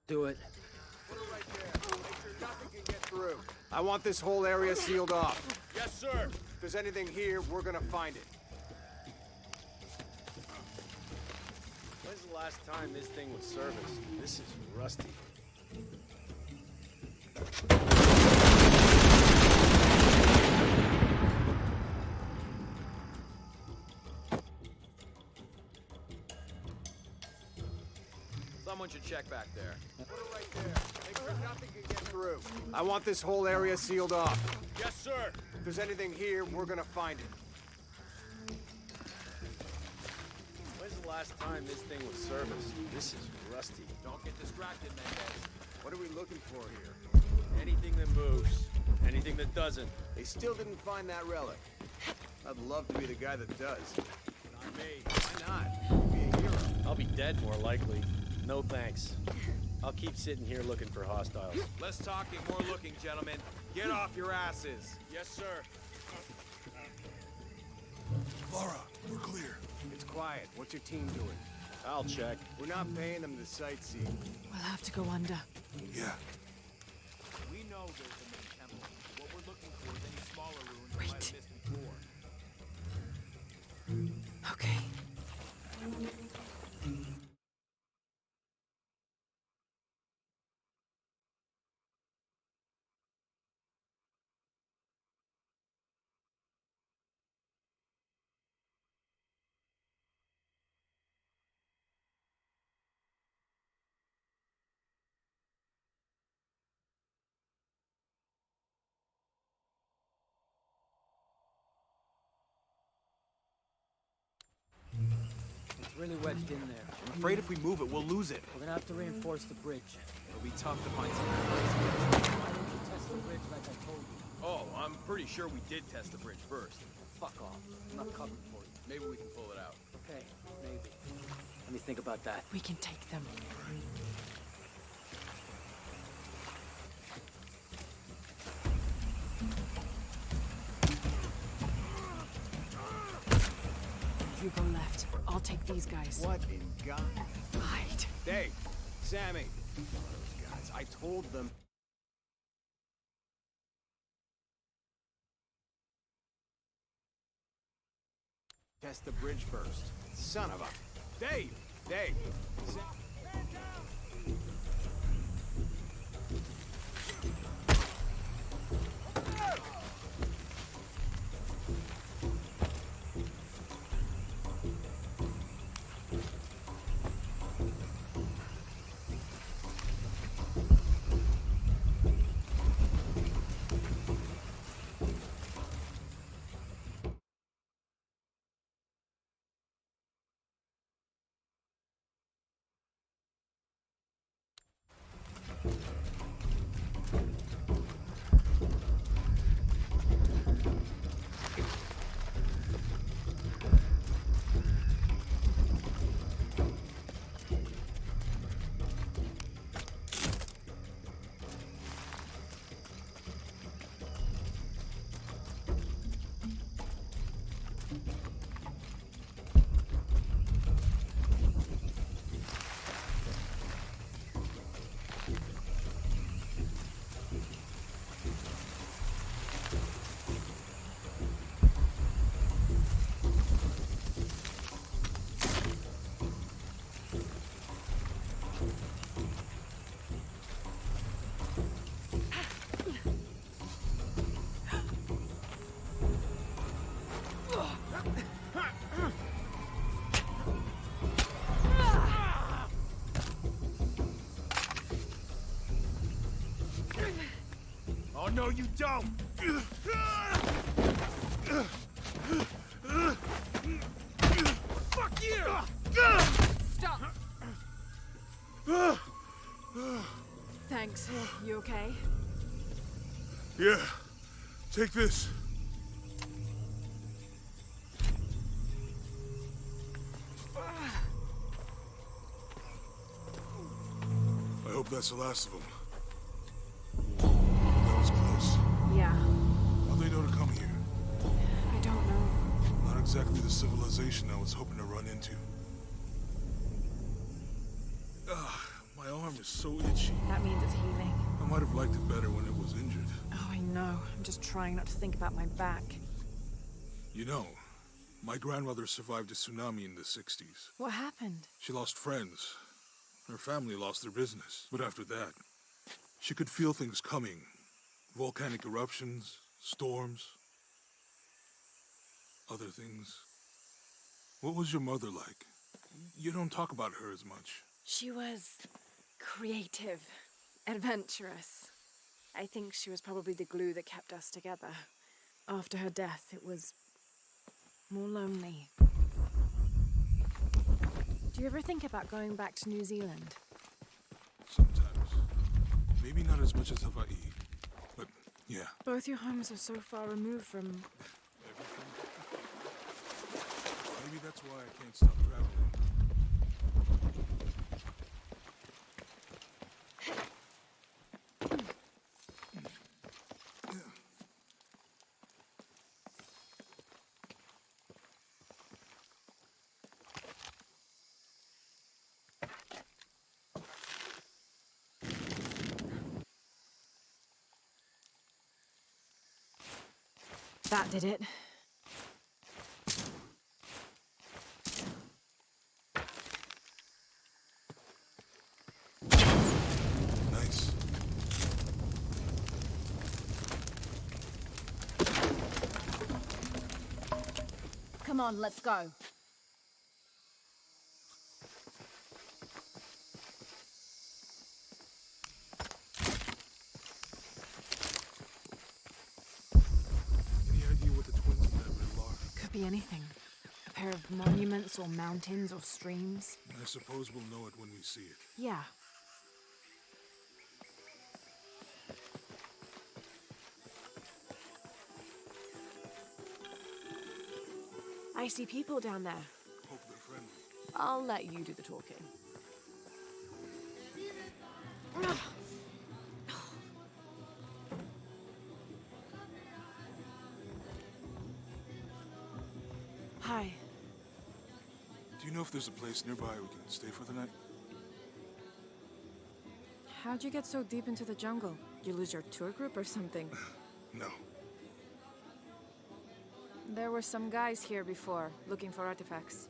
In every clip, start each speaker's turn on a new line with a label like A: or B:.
A: Do it.
B: Put it right there. Make sure nothing can get through. I want this whole area sealed off.
C: Yes, sir.
B: If there's anything here, we're gonna find it.
C: When's the last time this thing was serviced? This is rusty.
D: Someone should check back there.
B: Put it right there. Make sure nothing can get through. I want this whole area sealed off.
C: Yes, sir.
B: If there's anything here, we're gonna find it.
C: When's the last time this thing was serviced? This is rusty.
D: Don't get distracted, Mendez.
B: What are we looking for here?
C: Anything that moves, anything that doesn't.
B: They still didn't find that relic. I'd love to be the guy that does.
C: Not me.
B: Why not? Be a hero.
C: I'll be dead more likely. No thanks. I'll keep sitting here looking for hostiles.
D: Less talking, more looking, gentlemen. Get off your asses.
C: Yes, sir.
E: Laura, we're clear.
B: It's quiet. What's your team doing?
C: I'll check.
B: We're not paying them to sightsee.
F: We'll have to go under.
E: Yeah.
D: We know there's the main temple. What we're looking for is any smaller ruins we might have missed before.
F: Okay.
A: It's really wedged in there.
D: I'm afraid if we move it, we'll lose it.
A: We're gonna have to reinforce the bridge.
D: It'll be tough to find some.
A: Why don't you test the bridge like I told you?
D: Oh, I'm pretty sure we did test the bridge first.
A: Fuck off. I'm not covering for you.
D: Maybe we can pull it out.
A: Okay, maybe. Let me think about that.
F: We can take them. You go left. I'll take these guys.
B: What in God?
F: Hide.
B: Dave, Sammy. Those guys, I told them. Test the bridge first. Son of a... Dave! Dave!
C: Oh, no, you don't! Fuck you!
F: Stop! Thanks. You okay?
E: Yeah. Take this. I hope that's the last of them. That was close.
F: Yeah.
E: How'd they know to come here?
F: I don't know.
E: Not exactly the civilization I was hoping to run into. My arm arm is so itchy.
F: That means it's healing.
E: I might have liked it better when it was injured.
F: Oh, I know. I'm just trying not to think about my back.
E: You know, my grandmother survived a tsunami in the 60s.
F: What happened?
E: She lost friends. Her family lost their business. But after that, she could feel things coming. Volcanic eruptions, storms, other things. What was your mother like? You don't talk about her as much.
F: She was creative, adventurous. I think she was probably the glue that kept us together. After her death, it was more lonely. Do you ever think about going back to New Zealand?
E: Sometimes. Maybe not as much as Hawaii. But, yeah.
F: Both your homes are so far removed from...
E: Everything. Maybe that's why I can't stop traveling.
F: That did it.
E: Nice.
G: Come on, let's go.
E: Any idea what the twins in that riddle are?
F: Could be anything. A pair of monuments or mountains or streams.
E: I suppose we'll know it when we see it.
F: Yeah. I see people down there.
E: Hope they're friendly.
G: I'll let you do the talking.
F: Hi.
E: Do you know if there's a place nearby we can stay for the night?
F: How'd you get so deep into the jungle? You lose your tour group or something?
E: No.
F: There were some guys here before, looking for artifacts.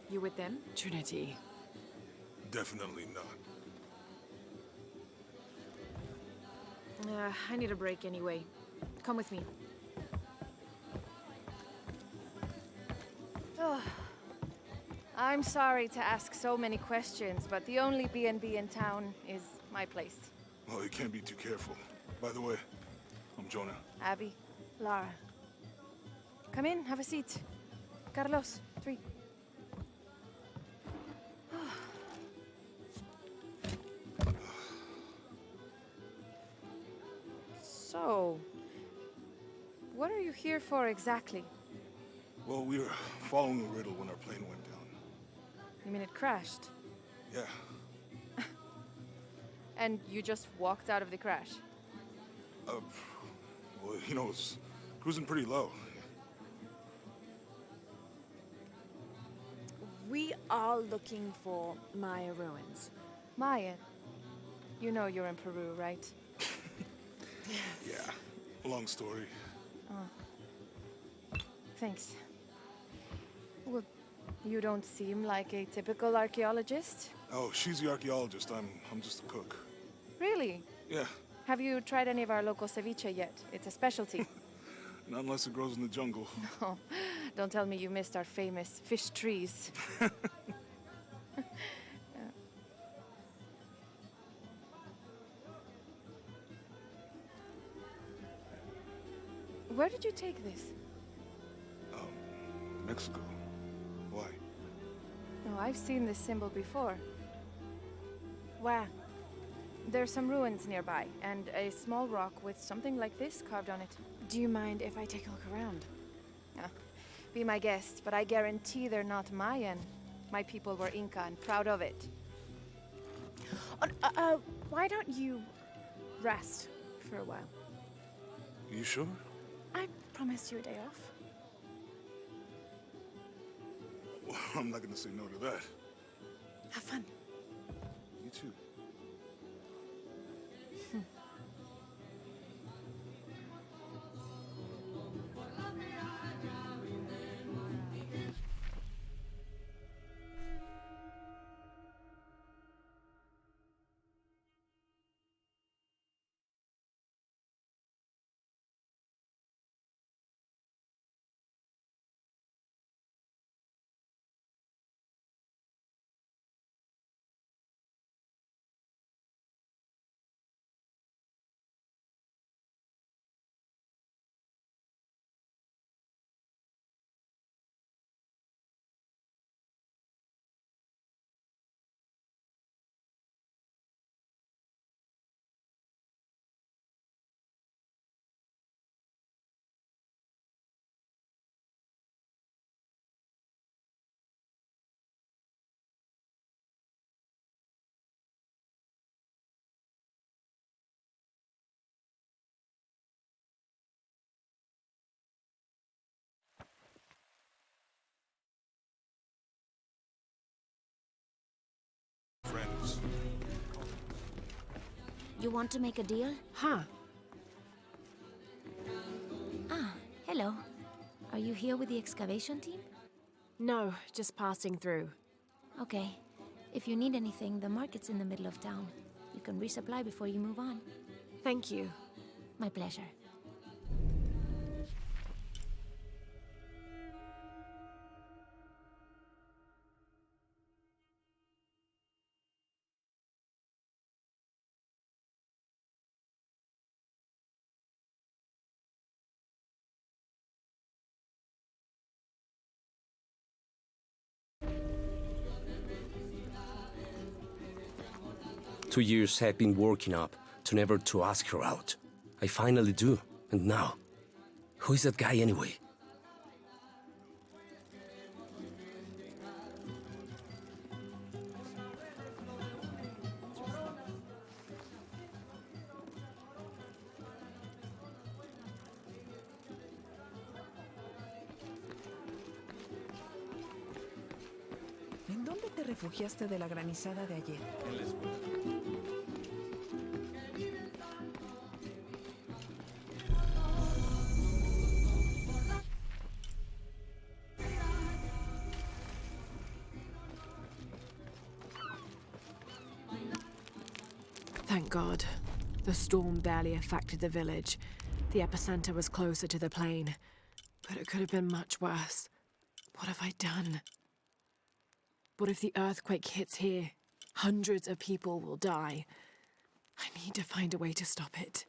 F: You with them? Trinity.
E: Definitely not.
F: I need a break anyway. Come with me.
H: Oh, I'm sorry to ask so many questions, but the only B&B in town is my place.
E: Well, you can't be too careful. By the way, I'm Jonah.
H: Abby, Lara. Come in, have a seat. Carlos, 3. So, what are you here for exactly?
E: Well, we were following a riddle when our plane went down.
H: You mean it crashed?
E: Yeah.
H: And you just walked out of the crash?
E: Well, you know, it's cruising pretty low.
F: We are looking for Maya ruins.
H: Maya, you know you're in Peru, right?
E: Yeah. Long story.
H: Thanks. Well, you don't seem like a typical archaeologist.
E: Oh, she's the archaeologist. I'm just a cook.
H: Really?
E: Yeah.
H: Have you tried any of our local ceviche yet? It's a specialty.
E: Not unless it grows in the jungle.
H: Oh, don't tell me you missed our famous fish trees. Where did you take this?
E: Mexico. Why?
H: Oh, I've seen this symbol before.
F: Where?
H: There's some ruins nearby, and a small rock with something like this carved on it.
F: Do you mind if I take a look around?
H: Be my guest, but I guarantee they're not Mayan. My people were Inca and proud of it.
F: Why don't you rest for a while?
E: You sure?
F: I promised you a day off.
E: Well, I'm not gonna say no to that.
F: Have fun.
E: You too.
I: You want to make a deal?
F: Huh.
I: Ah, hello. Are you here with the excavation team?
F: No, just passing through.
I: Okay. If you need anything, the market's in the middle of town. You can resupply before you move on.
F: Thank you.
I: My pleasure.
C: Two years I've been working up to never to ask her out. I finally do, and now, who is that guy anyway?
J: ¿En dónde te refugiaste de la granizada de ayer?
D: En la escuela.
F: Thank God. The storm barely affected the village. The epicenter was closer to the plain. But it could have been much worse. What have I done? What if the earthquake hits here? Hundreds of people will die. I need to find a way to stop it.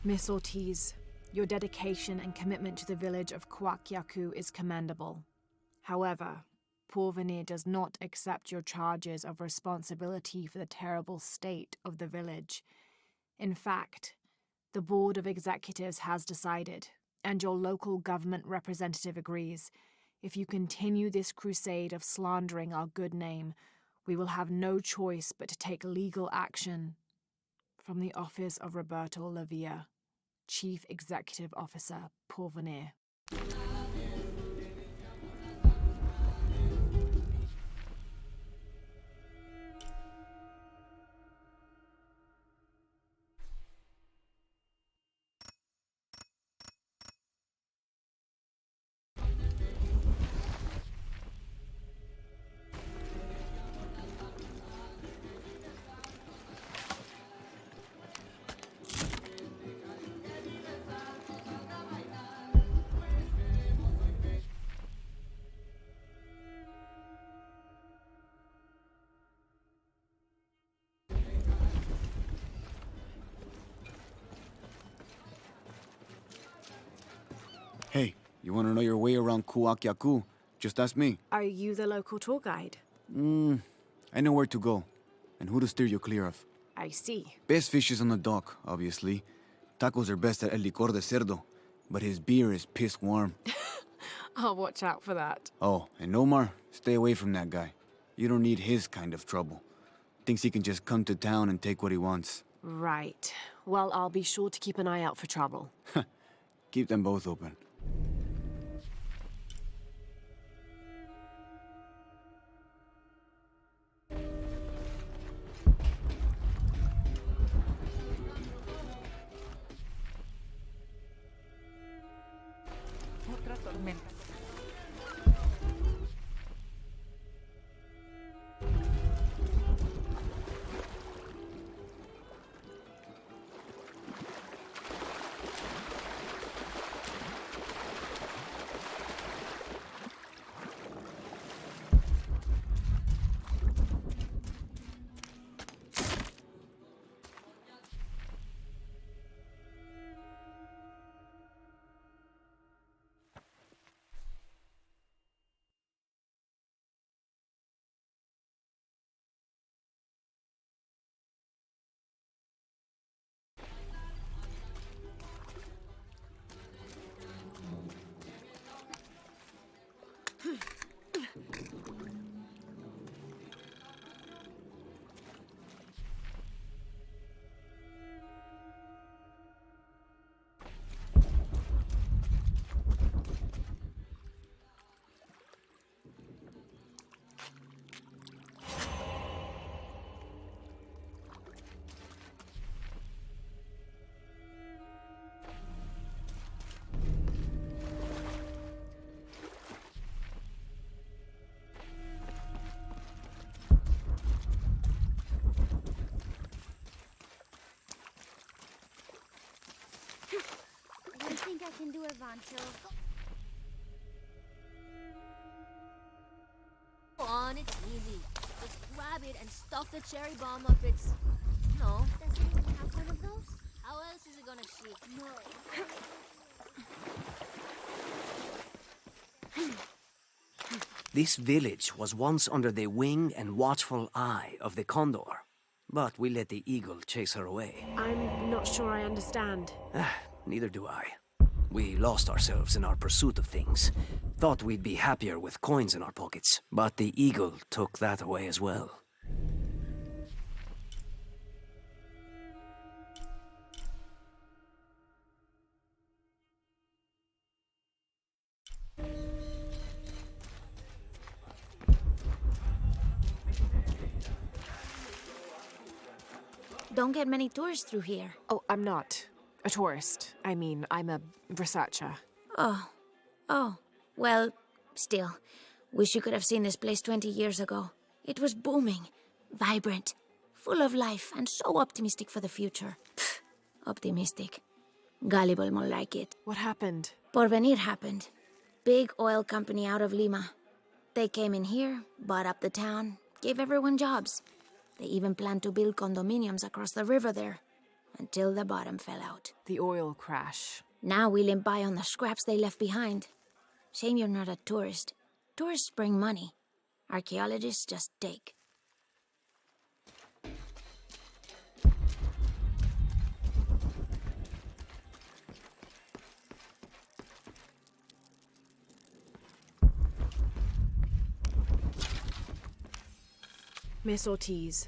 F: Miss Ortiz, your dedication and commitment to the village of Kuakyaku is commendable. However, Porvenir does not accept your charges of responsibility for the terrible state of the village. In fact, the Board of Executives has decided, and your local government representative agrees, if you continue this crusade of slandering our good name, we will have no choice but to take legal action. From the office of Roberto Lavia, Chief Executive Officer, Porvenir.
K: Hey, you want to know your way around Kuakyaku? Just ask me.
F: Are you the local tour guide?
K: I know where to go. and who to steer you clear of.
F: I see.
K: Best fish is on the dock, obviously. Tacos are best at El Licor de Cerdo, but his beer is piss warm.
F: I'll watch out for that.
K: Oh, and Omar, stay away from that guy. You don't need his kind of trouble. Thinks he can just come to town and take what he wants.
F: Right. Well, I'll be sure to keep an eye out for trouble.
K: Keep them both open.
J: Otra tormenta.
I: I think I can do it, Vancho.
L: Go on, it's easy. Just grab it and stuff the cherry bomb up its... No.
I: Does anyone have one of those?
L: How else is it gonna shake?
I: No.
M: This village was once under the wing and watchful eye of the Condor, but we let the eagle chase her away.
F: I'm not sure I understand.
M: Neither do I. We lost ourselves in our pursuit of things. Thought we'd be happier with coins in our pockets, but the eagle took that away as well.
I: Don't get many tourists through here.
F: Oh, I'm not a tourist. I mean, I'm a researcher.
I: Oh. Well, still. Wish you could have seen this place 20 years ago. It was booming, vibrant, full of life, and so optimistic for the future. Pfft, optimistic. Gullible more like it.
F: What happened?
I: Porvenir happened. Big oil company out of Lima. They came in here, bought up the town, gave everyone jobs. They even planned to build condominiums across the river there, until the bottom fell out.
F: The oil crash.
I: Now we limp by on the scraps they left behind. Shame you're not a tourist. Tourists bring money. Archaeologists just take.
F: Miss Ortiz,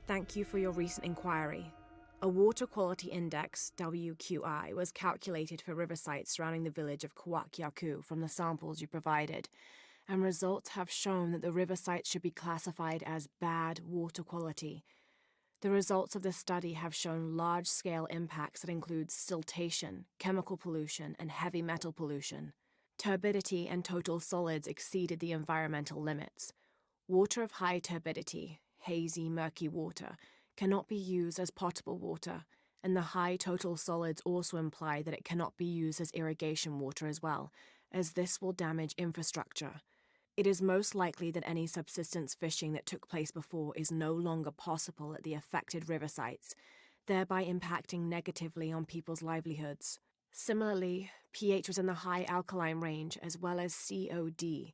F: thank you for your recent inquiry. A Water Quality Index, WQI, was calculated for river sites surrounding the village of Kuwak from the samples you provided, and results have shown that the river sites should be classified as bad water quality. The results of the study have shown large-scale impacts that include siltation, chemical pollution, and heavy metal pollution. Turbidity and total solids exceeded the environmental limits. Water of high turbidity, hazy, murky water, cannot be used as potable water, and the high total solids also imply that it cannot be used as irrigation water as well, as this will damage infrastructure. It is most likely that any subsistence fishing that took place before is no longer possible at the affected river sites, thereby impacting negatively on people's livelihoods. Similarly, pH was in the high alkaline range as well as COD.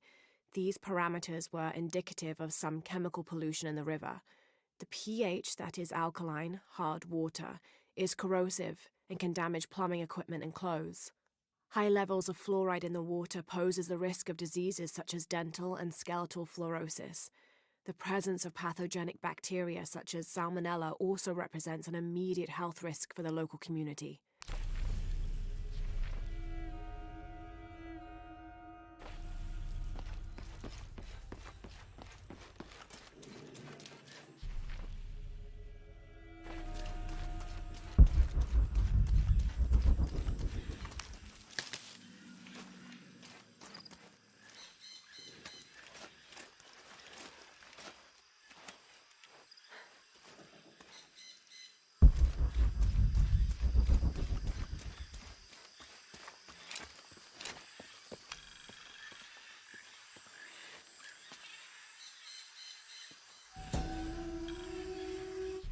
F: These parameters were indicative of some chemical pollution in the river. The pH, that is alkaline, hard water, is corrosive and can damage plumbing equipment and clothes. High levels of fluoride in the water poses the risk of diseases such as dental and skeletal fluorosis. The presence of pathogenic bacteria such as Salmonella also represents an immediate health risk for the local community.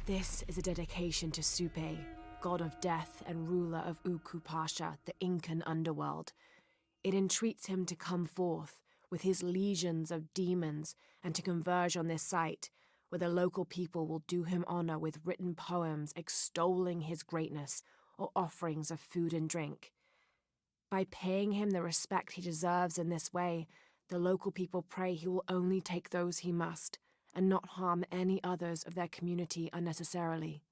F: This is a dedication to Supe, god of death and ruler of Uku Pasha, the Incan underworld. It entreats him to come forth with his legions of demons and to converge on this site, where the local people will do him honor with written poems extolling his greatness or offerings of food and drink. By paying him the respect he deserves in this way, the local people pray he will only take those he must, and not harm any others of their community unnecessarily.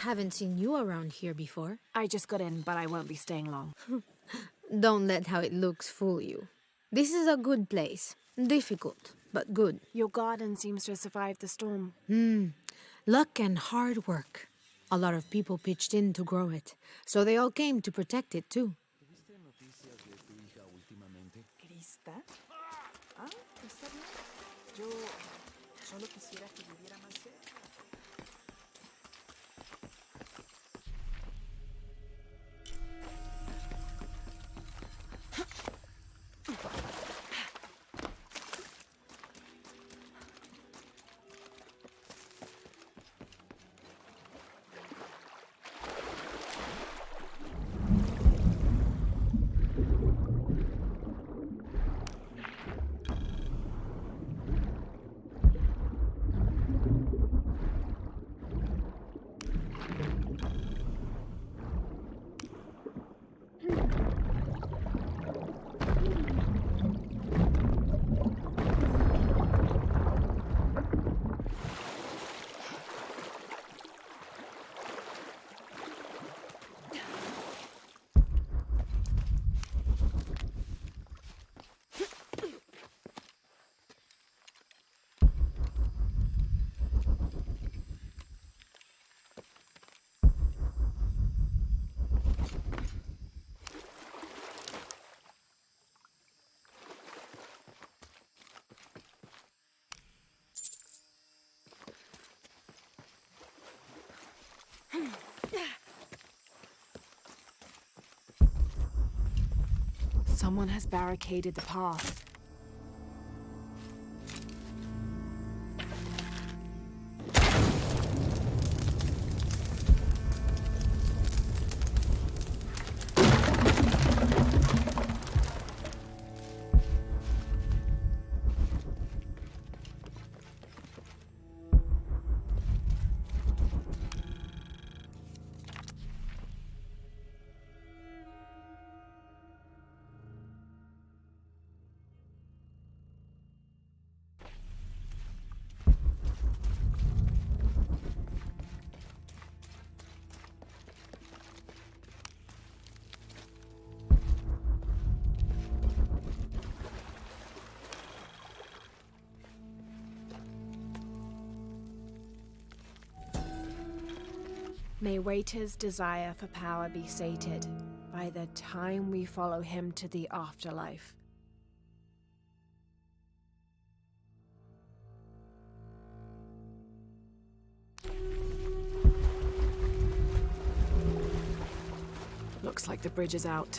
N: Haven't seen you around here before.
F: I just got in, but I won't be staying long.
N: Don't let how it looks fool you. This is a good place. Difficult, but good.
F: Your garden seems to have survived the storm.
N: Luck and hard work. A lot of people pitched in to grow it, so they all came to protect it too.
J: ¿Crista? Ah, está bien. Yo solo quisiera que viviera más cerca.
F: Someone has barricaded the path. May Waiter's desire for power be sated by the time we follow him to the afterlife. Looks like the bridge is out.